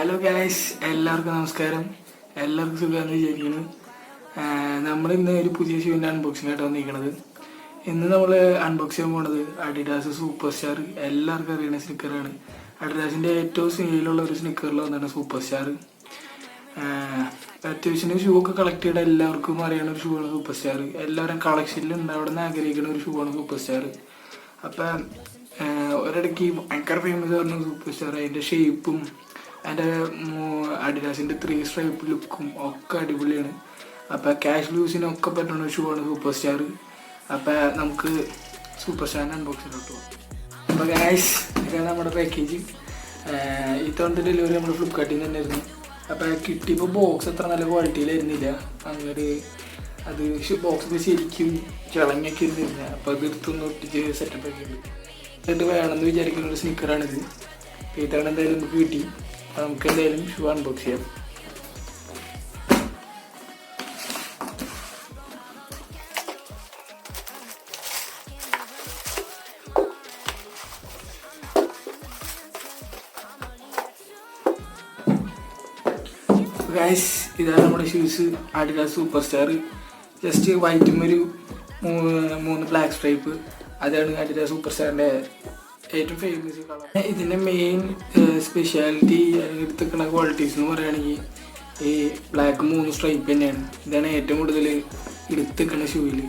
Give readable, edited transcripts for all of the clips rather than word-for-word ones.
Hello guys, എല്ലാവർക്കും നമസ്കാരം. എല്ലാവർക്കും സുഖമാണെന്ന് വിചാരിക്കുന്നു. നമ്മളിന്ന് ഒരു പുതിയ ഷൂവിൻ്റെ അൺബോക്സിംഗ് ആയിട്ട് വന്നിരിക്കുന്നത്. ഇന്ന് നമ്മൾ അൺബോക്സ് ചെയ്യാൻ പോണത് അഡിഡാസ് സൂപ്പർ സ്റ്റാർ. എല്ലാവർക്കും അറിയുന്ന സ്നിക്കറാണ്. അഡിഡാസിൻ്റെ ഏറ്റവും സ്നേഹിലുള്ള ഒരു സ്നിക്കറിൽ വന്നാണ് സൂപ്പർ സ്റ്റാർ. അത്യാവശ്യം ഷൂ ഒക്കെ കളക്ട് ചെയ്ത എല്ലാവർക്കും അറിയുന്ന ഒരു ഷൂ ആണ് സൂപ്പർ സ്റ്റാർ. എല്ലാവരും കളക്ഷനിൽ ഉണ്ടാവണമെന്ന് ആഗ്രഹിക്കുന്ന ഒരു ഷൂ ആണ് സൂപ്പർ സ്റ്റാർ. അപ്പം ഒരിടയ്ക്ക് ഭയങ്കര ഫേമസ് പറഞ്ഞ സൂപ്പർ സ്റ്റാർ. അതിൻ്റെ ഷേപ്പും അതിൻ്റെ അഡിഡാസിൻ്റെ 3 സ്ട്രൈപ്പ് ലുക്കും ഒക്കെ അടിപൊളിയാണ്. അപ്പോൾ ക്യാഷ് ലൂസിനൊക്കെ പറ്റുന്ന ഷൂ ആണ് സൂപ്പർ സ്റ്റാർ. അപ്പോൾ നമുക്ക് സൂപ്പർ സ്റ്റാറിൻ്റെ അൺബോക്സിലോട്ട് പോകാം. അപ്പോൾ ഗൈസ്, ഇതാണ് നമ്മുടെ പാക്കേജ്. ഇത്തവണത്തെ ഡെലിവറി നമ്മൾ ഫ്ലിപ്കാർട്ടിൽ നിന്ന് തന്നെയായിരുന്നു. അപ്പോൾ കിട്ടിയപ്പോൾ ബോക്സ് അത്ര നല്ല ക്വാളിറ്റിയിലായിരുന്നില്ല. അങ്ങനെ അത് ബോക്സൊക്കെ ശരിക്കും ചിളങ്ങിയൊക്കെ ഇരുന്നില്ല. അപ്പോൾ അത് എടുത്തൊന്ന് ഒട്ടിച്ച് സെറ്റപ്പ് ആക്കിയിട്ടുണ്ട്. എന്നിട്ട് വേണമെന്ന് വിചാരിക്കുന്ന ഒരു സ്നിക്കറാണിത്. ഇത്തവണ എന്തായാലും നമുക്ക് കിട്ടി. അപ്പോൾ നമുക്ക് എന്തായാലും ഷൂ അൺബോക്സ് ചെയ്യാം. ഗൈസ്, ഇതാണ് നമ്മുടെ shoes, Adidas super star. Just വൈറ്റും ഒരു 3 ബ്ലാക്ക് സ്ട്രൈപ്പ്. അതാണ് അഡിഡാസ് സൂപ്പർ സ്റ്റാറിൻ്റെ ഏറ്റവും ഫേമസ് കളർ. ഇതിൻ്റെ മെയിൻ സ്പെഷ്യാലിറ്റി എടുത്തിക്കുന്ന ക്വാളിറ്റീസ് എന്ന് പറയുകയാണെങ്കിൽ ഈ ബ്ലാക്ക് 3 സ്ട്രൈപ്പ് തന്നെയാണ്. ഇതാണ് ഏറ്റവും കൂടുതൽ എടുത്തിക്കുന്ന ഷൂവിൽ.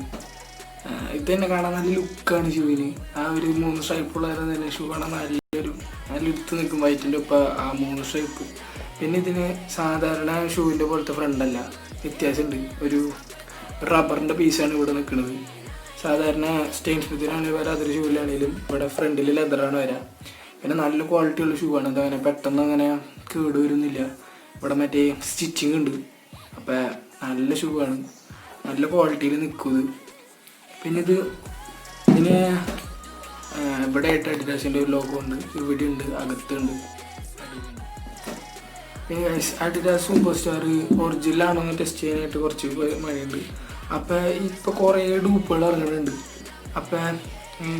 ഇത് തന്നെ കാണാൻ നല്ല ലുക്കാണ് ഷൂവിന്. ആ ഒരു 3 സ്ട്രൈപ്പുള്ള തന്നെ ഷൂ കാണാൻ നല്ല എടുത്ത് നിൽക്കും. വൈറ്റിൻ്റെ ഒപ്പം ആ 3 സ്ട്രൈപ്പ്. പിന്നെ ഇതിന് സാധാരണ ഷൂവിൻ്റെ പോലത്തെ ഫ്രണ്ടല്ല, വ്യത്യാസമുണ്ട്. ഒരു റബ്ബറിൻ്റെ പീസാണ് ഇവിടെ നിൽക്കുന്നത്. സാധാരണ സ്റ്റെയിൻ സ്മിത്തിനാണെങ്കിൽ വരാം, അതൊരു ഷൂവിലാണെങ്കിലും ഇവിടെ ഫ്രണ്ടിൽ ലെതറാണ് വരാം. പിന്നെ നല്ല ക്വാളിറ്റി ഉള്ള ഷൂ ആണ്. അതങ്ങനെ പെട്ടെന്ന് അങ്ങനെ കേട് വരുന്നില്ല. ഇവിടെ മറ്റേ സ്റ്റിച്ചിങ് ഉണ്ട്. അപ്പോൾ നല്ല ഷൂ ആണ്, നല്ല ക്വാളിറ്റിയിൽ നിൽക്കുന്നത്. പിന്നെ ഇതിന് ഇവിടെ ആയിട്ട് അഡിഡാസിൻ്റെ ഒരു ലോഗോ ഉണ്ട്, ഇവിടെ ഉണ്ട്, അകത്തുണ്ട്. അഡിഡാസ് സൂപ്പർ സ്റ്റാർ ഒറിജിനലാണോ എന്ന് ടെസ്റ്റ് ചെയ്യാനായിട്ട് കുറച്ച് മഴയുണ്ട്. അപ്പോൾ ഇപ്പോൾ കുറേ ഡൂപ്പുകൾ ഇറങ്ങുന്നുണ്ട്. അപ്പം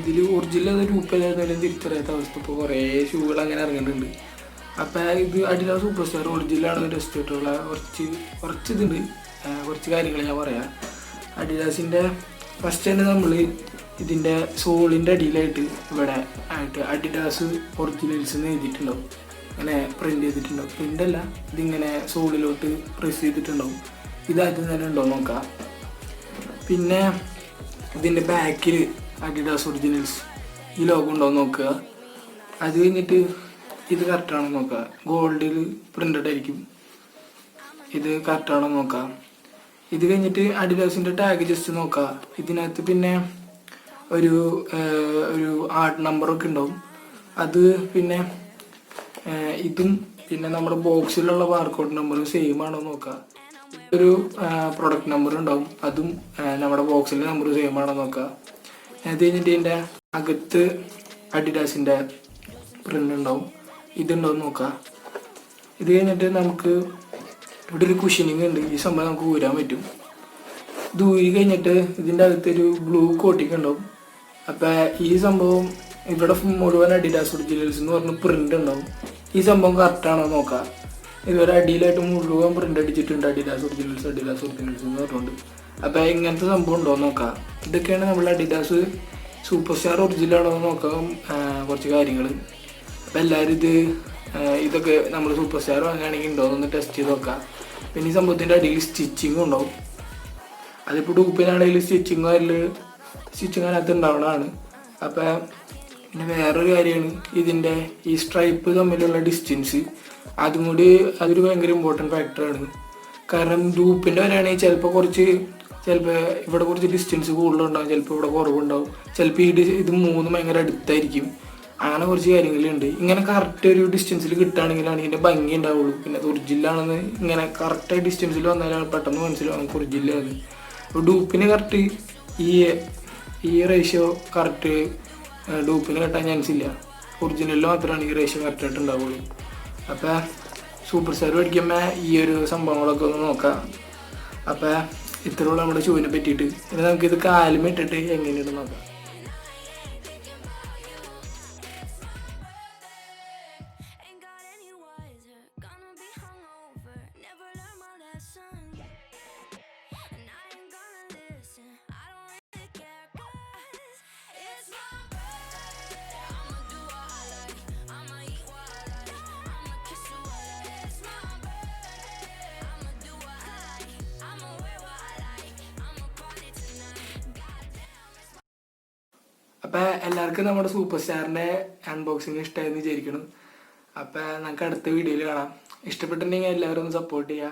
ഇതിൽ ഒറിജിനൽ ഡൂപ്പല്ലായിരുന്നാലും തിരിച്ചറിയാത്ത അവസ്ഥ ഇപ്പോൾ കുറേ ഷൂകൾ അങ്ങനെ ഇറങ്ങുന്നുണ്ട്. അപ്പോൾ ഇത് അഡിഡാസ് സൂപ്പർ സ്റ്റാർ ഒറിജിനലാണെന്ന് ടെസ്റ്റ് ചെയ്തിട്ടുള്ള കുറച്ച് ഇതുണ്ട്. കുറച്ച് കാര്യങ്ങൾ ഞാൻ പറയാം. അഡിഡാസിൻ്റെ ഫസ്റ്റ് തന്നെ നമ്മൾ ഇതിൻ്റെ സോളിൻ്റെ അടിയിലായിട്ട് ഇവിടെ ആയിട്ട് അഡിഡാസ് ഒറിജിനൽസ് എന്ന് എഴുതിയിട്ടുണ്ടാവും. ഇങ്ങനെ പ്രിൻ്റ് ചെയ്തിട്ടുണ്ടാവും. പ്രിൻ്റല്ല, ഇതിങ്ങനെ സോളിലോട്ട് പ്രസ് ചെയ്തിട്ടുണ്ടാവും. ഇതാദ്യം തന്നെ ഉണ്ടോ നോക്കാം. പിന്നെ ഇതിൻ്റെ ബാക്കിൽ അഡിഡാസ് ഒറിജിനൽസ് ഈ ലോഗോ ഉണ്ടോ നോക്കുക. അത് കഴിഞ്ഞിട്ട് ഇത് കറക്റ്റാണോ നോക്കുക. ഗോൾഡിൽ പ്രിൻ്റഡ് ആയിരിക്കും. ഇത് കറക്റ്റാണോ നോക്കാം. ഇത് കഴിഞ്ഞിട്ട് അഡിഡാസിൻ്റെ ടാഗ് ജസ്റ്റ് നോക്കുക. ഇതിനകത്ത് പിന്നെ ഒരു ആർട്ട് നമ്പറൊക്കെ ഉണ്ടാവും. അത് പിന്നെ ഇതും പിന്നെ നമ്മുടെ ബോക്സിലുള്ള ബാർകോഡ് നമ്പറും സെയിം ആണോ നോക്കുക. ഒരു പ്രൊഡക്റ്റ് നമ്പർ ഉണ്ടാവും, അതും നമ്മുടെ ബോക്സിലെ നമ്പർ സെയിം ആണോ നോക്കുക. അത് കഴിഞ്ഞിട്ട് ഇതിൻ്റെ അകത്ത് അഡിഡാസിൻ്റെ പ്രിൻ്റ് ഉണ്ടാവും, ഇതുണ്ടാവും നോക്കുക. ഇത് കഴിഞ്ഞിട്ട് നമുക്ക് ഇവിടെ ഒരു കുഷനിങ് ഉണ്ട്. ഈ സംഭവം നമുക്ക് ഊരാൻ പറ്റും. ഇത് ഊരി കഴിഞ്ഞിട്ട് ഇതിൻ്റെ അകത്തൊരു ബ്ലൂ കോട്ടിങ് ഉണ്ടാവും. അപ്പം ഈ സംഭവം ഇവിടെ മുഴുവൻ അഡിഡാസ് ഒറിജിനൽസ് എന്ന് പറഞ്ഞ് പ്രിൻ്റ് ഉണ്ടാവും. ഈ സംഭവം കറക്റ്റാണോ നോക്കാം. ഇതുവരെ അടിയിലായിട്ട് മുഴുവൻ പ്രിൻ്റ് അടിച്ചിട്ടുണ്ട്, അഡിഡാസ് ഒറിജിനൽസ് എന്ന് പറഞ്ഞുകൊണ്ട്. അപ്പോൾ ഇങ്ങനത്തെ സംഭവം ഉണ്ടോ നോക്കാം. ഇതൊക്കെയാണ് നമ്മൾ അഡിഡാസ് സൂപ്പർ സ്റ്റാർ ഒറിജിനലാണോ നോക്കാം കുറച്ച് കാര്യങ്ങൾ. അപ്പോൾ എല്ലാവരും ഇതൊക്കെ നമ്മൾ സൂപ്പർ സ്റ്റാർ വാങ്ങുകയാണെങ്കിൽ ഉണ്ടോ എന്നൊന്ന് ടെസ്റ്റ് ചെയ്ത് നോക്കാം. പിന്നെ ഈ സംഭവത്തിൻ്റെ അടിയിൽ സ്റ്റിച്ചിങ്ങും ഉണ്ടാവും. അതിപ്പോൾ ഡൂപ്പിനാണെങ്കിൽ സ്റ്റിച്ചിങ് അതിനകത്ത് ഉണ്ടാവണതാണ്. അപ്പോൾ പിന്നെ വേറൊരു കാര്യമാണ് ഇതിൻ്റെ ഈ സ്ട്രൈപ്പ് തമ്മിലുള്ള ഡിസ്റ്റൻസ്. അതും കൂടി അതൊരു ഭയങ്കര ഇമ്പോർട്ടൻറ്റ് ഫാക്ടറാണ്. കാരണം ഡൂപ്പിൻ്റെ വരെയാണെങ്കിൽ ചിലപ്പോൾ ഇവിടെ കുറച്ച് ഡിസ്റ്റൻസ് കൂടുതലുണ്ടാവും, ചിലപ്പോൾ ഇവിടെ കുറവുണ്ടാവും, ചിലപ്പോൾ ഇത് 3 ഭയങ്കര അടുത്തായിരിക്കും. അങ്ങനെ കുറച്ച് കാര്യങ്ങളുണ്ട്. ഇങ്ങനെ കറക്റ്റ് ഒരു ഡിസ്റ്റൻസിൽ കിട്ടുകയാണെങ്കിലാണ് ഇതിൻ്റെ ഭംഗി ഉണ്ടാവുള്ളൂ. പിന്നെ അത് ഒറിജിനലാണെന്ന് ഇങ്ങനെ കറക്റ്റായി ഡിസ്റ്റൻസിൽ വന്നാലാണ് പെട്ടെന്ന് മനസ്സിലാവും ഒറിജിനലാണ്. അപ്പോൾ ഡൂപ്പിന് കറക്റ്റ് ഈ റേഷ്യോ കറക്റ്റ് ഡൂപ്പിന് കിട്ടാൻ ചാൻസ് ഇല്ല. ഒറിജിനലിൽ മാത്രമാണ് ഈ റേഷ്യോ കറക്റ്റായിട്ട് ഉണ്ടാവുള്ളൂ. അപ്പോൾ സൂപ്പർ സ്റ്റാർ മേടിക്കുമ്പോൾ ഈ ഒരു സംഭവങ്ങളൊക്കെ ഒന്ന് നോക്കാം. അപ്പോൾ ഇത്രയുള്ള നമ്മുടെ ഷൂവിനെ പറ്റിയിട്ട്. ഇനി നമുക്കിത് കാലും ഇട്ടിട്ട് എങ്ങനെയുണ്ട് നോക്കാം. Gonna അപ്പം എല്ലാവർക്കും നമ്മുടെ സൂപ്പർ സ്റ്റാറിൻ്റെ അൺബോക്സിങ് ഇഷ്ടമായെന്ന് വിചാരിക്കണം. അപ്പം നമുക്ക് അടുത്ത വീഡിയോയിൽ കാണാം. ഇഷ്ടപ്പെട്ടിട്ടുണ്ടെങ്കിൽ എല്ലാവരും ഒന്ന് സപ്പോർട്ട് ചെയ്യുക.